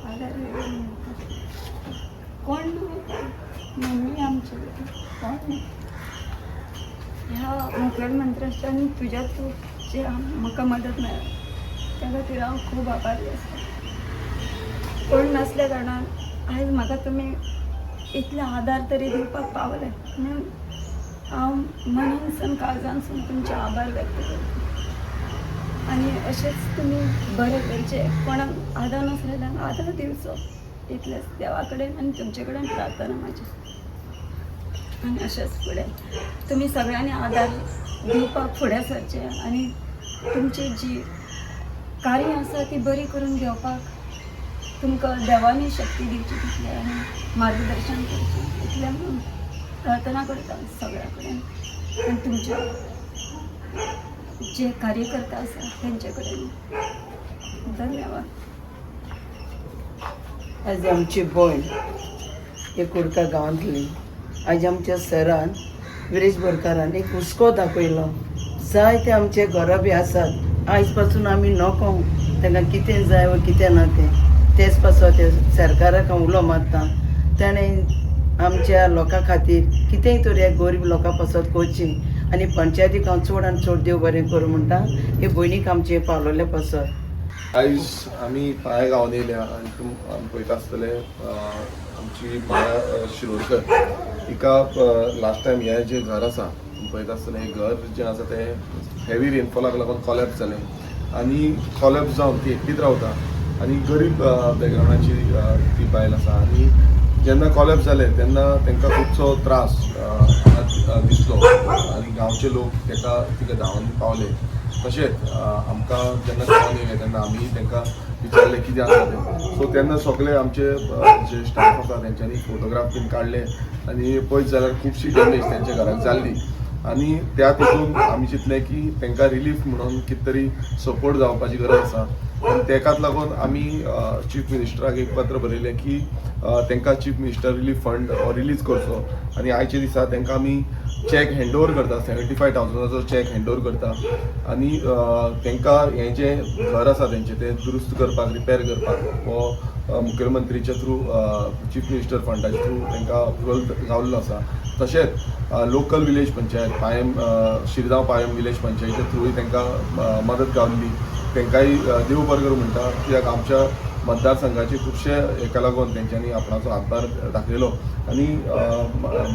आधार कोण मम्मी आमचे कोण ह्या मुखेलमंत्र्याच्या आनी तुज्या थ्रू जे म्हाका मदत मेळ्ळा त्या खातीर हांव खूब आभारी आसा. कोण नासल्या कारणान आयज म्हाका तुमी इतले आदार तरी दिवपाक पावले म्हणून हांव मनानसून काळजानसून तुमचे आभार व्यक्त करता. आनी अशेंच तुमी बरें करचे, कोणाक आदार नासलेल्यांक आदार दिवचो, इतलेंच देवा कडेन आनी तुमचे कडेन प्रार्थना म्हाजी. आनी अशेंच फुडें तुमी सगळ्यांनी आदार दिवपाक फुडें सरचे आनी तुमची जी कार्य आसा ती बरी करून घेवपाक तुमकां देवानी शक्ती दिवची तितले आनी मार्गदर्शन करचें इतलें म्हणून प्रार्थना करता सगळ्या कडेन. आनी तुमचे जे कार्यकर्ता आसा तेंचे कडेन धन्यवाद. आज आमची भयण एक कुडका गांवांतली आज आमच्या सरान विरेश बोरकारान एक हुस्को दाखयलो. जायते आमचे घरा बी आसात, आयज पासून आमी नको तांकां कितें जाय वा कितें ना तेच पासून ते सरकाराक हांव उलो मारता. ताणें आमच्या लोकां खातीर कितेंय तरी गरीब लोकां पासत करचें आनी पंचायतीक हांव चड आनी चड देव बरें करूं म्हणटा हे भयणीक आमचे पावलोले पासत. आयज आमी पांय गांवांत येयल्या आनी आमी पळयता आसतले आमची माया शिरोडकर हिका लास्ट टायम हें जें घर आसा पळयता आसतलें हें घर जें आसा तें हेवी रेनफॉलाक लागून कॉलॅप्स जालें आनी कॉलॅप्स जावन ती एकटीच रावता आनी गरीब बॅकग्रावंडाची ती बायल आसा. आनी जेन्ना कॉलॅप्स जालें तेन्ना तांकां खुबसो त्रास दिसलो आनी गांवचे लोक तिका धांवन पावले. तशेंच आमकां जेन्ना गांवांत येयले तेन्ना आमी तांकां विचारलें कितें आसा तें. सो तेन्ना सगळे आमचे जे स्टाफ आसा तेंच्यांनी फोटोग्राफ बीन काडले आनी पळयत जाल्यार खुबशी डॅमेज तेंच्या घराक जाल्ली आनी त्या तितून आमी चिंतलें की तांकां रिलीफ म्हणून कितें तरी सपोर्ट जावपाची गरज आसा. आनी तेकाच लागून आमी चीफ मिनिस्टराक एक पत्र बरयलें की तांकां chief minister relief fund release करचो आनी आयच्या दिसा तांकां आमी चॅक हँडओवर करता 75,000 चॅक हँडओवर करता आनी तांकां हें जें घर आसा तेंचें तें दुरुस्त करपाक रिपेर करपाक हो मुखेलमंत्रीच्या थ्रू चीफ मिनिस्टर फंडाच्या थ्रू तांकां अप्रुवल जाल्लो आसा. तशेंच local village panchayat poem Shirgaon poem village पंचायतीच्या थ्रूय तांकां मदत गावल्ली. तांकांय देव बरें करूं म्हणटा कित्याक आमच्या मतदारसंघाचे खुबशे हेका लागून तेंच्यांनी आपणाचो हातभार दाखयलो आनी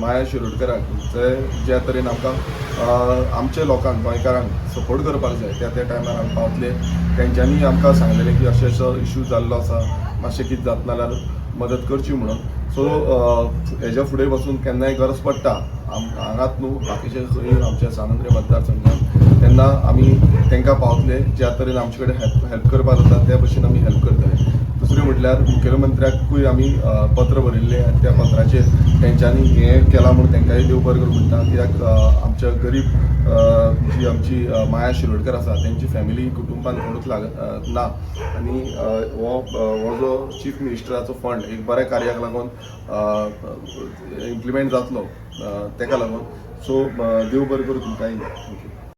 माया शिरोडकराक ज्या तरेन आमकां आमच्या लोकांक गोंयकारांक सपोर्ट करपाक जाय त्या टायमार आमी पावतले. तेंच्यांनी आमकां सांगलेलें की अशें इशू जाल्लो आसा, मातशें कितें जाता नाल्यार मदत करची म्हणून. सो हेज्या फुडें वचून केन्नाय गरज पडटा हांगाच न्हू बाकीचे खंय आमच्या सानंद्रे मतदारसंघात तेन्ना आमी तांकां पावतले. ज्या तरेन आमचे कडेन हेल्प करपाक जाता त्या भशेन आमी हेल्प करतले. दुसरें म्हटल्यार मुखेलमंत्र्याकूय आमी पत्र बरयल्लें आनी त्या पत्राचेर तेंच्यांनी हें केलां म्हणून तांकांय देव बरें करूं म्हणटा कित्याक आमच्या गरीब जी आमची माया शिरोडकर आसा तेंची फॅमिली कुटुंबान कोणूच ना आनी हो जो चीफ मिनिस्टराचो फंड एक बऱ्या कार्याक लागून इम्प्लिमेंट जातलो ताका लागून. सो देव बरें करूं तुमकांय. थँक्यू.